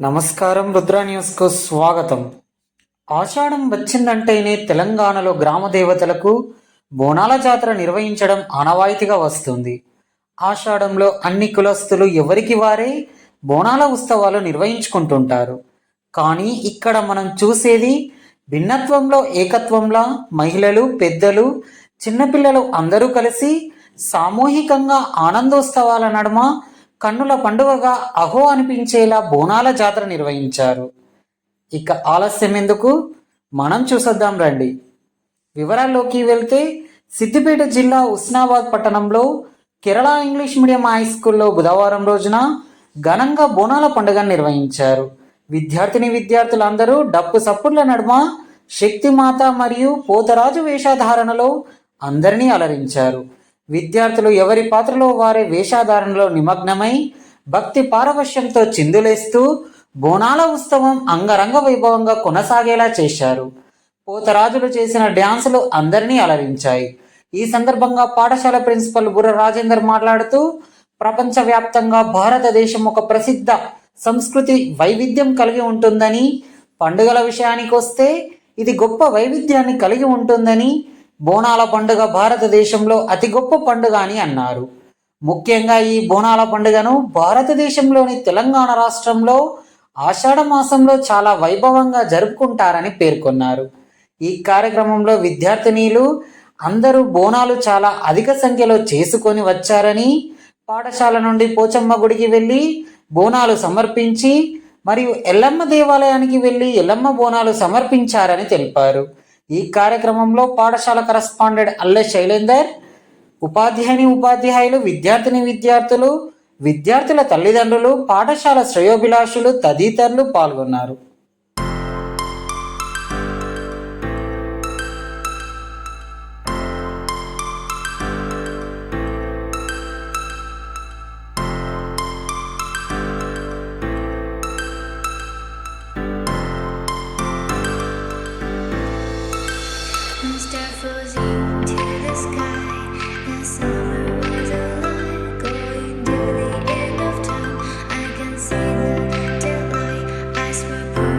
నమస్కారం, రుద్ర న్యూస్కు స్వాగతం. ఆషాఢం వచ్చిందంటేనే తెలంగాణలో గ్రామ దేవతలకు బోనాల జాతర నిర్వహించడం ఆనవాయితీగా వస్తుంది. ఆషాఢంలో అన్ని కులస్తులు ఎవరికి వారే బోనాల ఉత్సవాలు నిర్వహించుకుంటుంటారు. కానీ ఇక్కడ మనం చూసేది భిన్నత్వంలో ఏకత్వంలా మహిళలు, పెద్దలు, చిన్నపిల్లలు అందరూ కలిసి సామూహికంగా ఆనందోత్సవాల నడుమ కన్నుల పండుగగా అహో అనిపించేలా బోనాల జాతర నిర్వహించారు. ఇక ఆలస్యం ఎందుకు, మనం చూసొద్దాం రండి. వివరాల్లోకి వెళ్తే సిద్దిపేట జిల్లా ఉస్నాబాద్ పట్టణంలో కేరళ ఇంగ్లీష్ మీడియం హై స్కూల్లో బుధవారం రోజున ఘనంగా బోనాల పండుగను నిర్వహించారు. విద్యార్థులందరూ డప్పు సప్పుళ్ల నడుమ శక్తిమాత మరియు పోతరాజు వేషధారణలో అందరినీ అలరించారు. విద్యార్థులు ఎవరి పాత్రలో వారే వేషధారణలో నిమగ్నమై భక్తి పారవశ్యంతో చిందులేస్తూ బోనాల ఉత్సవం అంగరంగ వైభవంగా కొనసాగేలా చేశారు. పోతరాజులు చేసిన డ్యాన్సులు అందరినీ అలరించాయి. ఈ సందర్భంగా పాఠశాల ప్రిన్సిపల్ బుర్ర రాజేందర్ మాట్లాడుతూ, ప్రపంచవ్యాప్తంగా భారతదేశం ఒక ప్రసిద్ధ సంస్కృతి వైవిధ్యం కలిగి ఉంటుందని, పండుగల విషయానికి వస్తే ఇది గొప్ప వైవిధ్యాన్ని కలిగి ఉంటుందని, బోనాల పండుగ భారతదేశంలో అతి గొప్ప పండుగ అని అన్నారు. ముఖ్యంగా ఈ బోనాల పండుగను భారతదేశంలోని తెలంగాణ రాష్ట్రంలో ఆషాఢ మాసంలో చాలా వైభవంగా జరుపుకుంటారని పేర్కొన్నారు. ఈ కార్యక్రమంలో విద్యార్థినీలు అందరూ బోనాలు చాలా అధిక సంఖ్యలో చేసుకొని వచ్చారని, పాఠశాల నుండి పోచమ్మ గుడికి వెళ్ళి బోనాలు సమర్పించి మరియు ఎల్లమ్మ దేవాలయానికి వెళ్ళి ఎల్లమ్మ బోనాలు సమర్పించారని తెలిపారు. ఈ కార్యక్రమంలో పాఠశాల కరస్పాండెంట్ అల్లె శైలేందర్, ఉపాధ్యాయులు, విద్యార్థులు, విద్యార్థుల తల్లిదండ్రులు, పాఠశాల శ్రేయోభిలాషులు తదితరులు పాల్గొన్నారు. Stars frozen to the sky. The summer was alive, going to the end of time. I can see the daylight. Eyes were burning.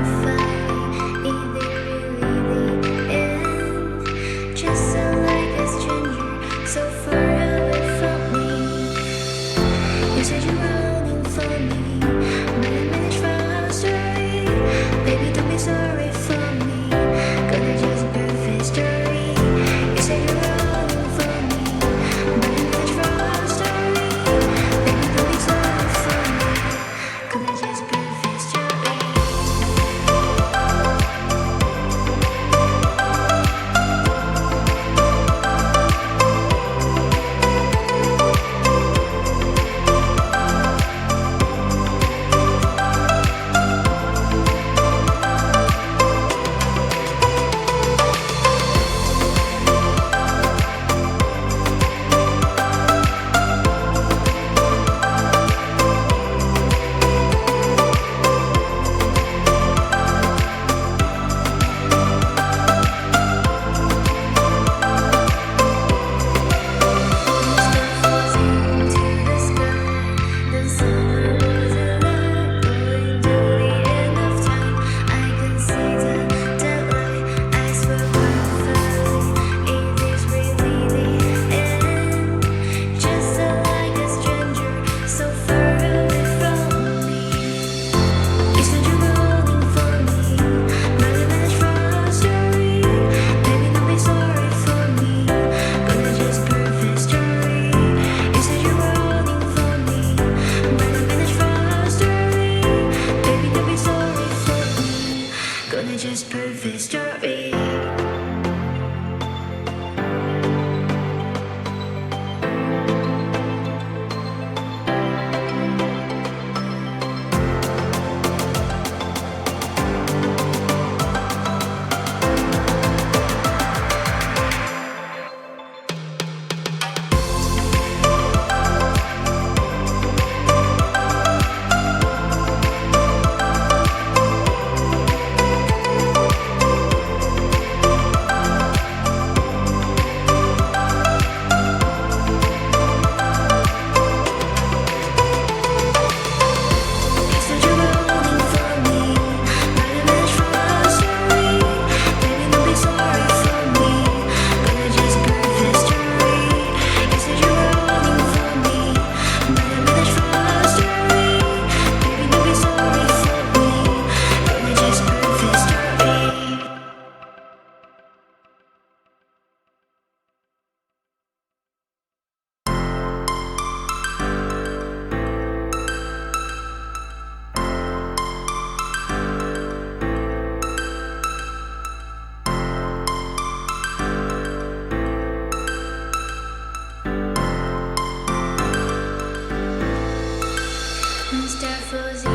frozen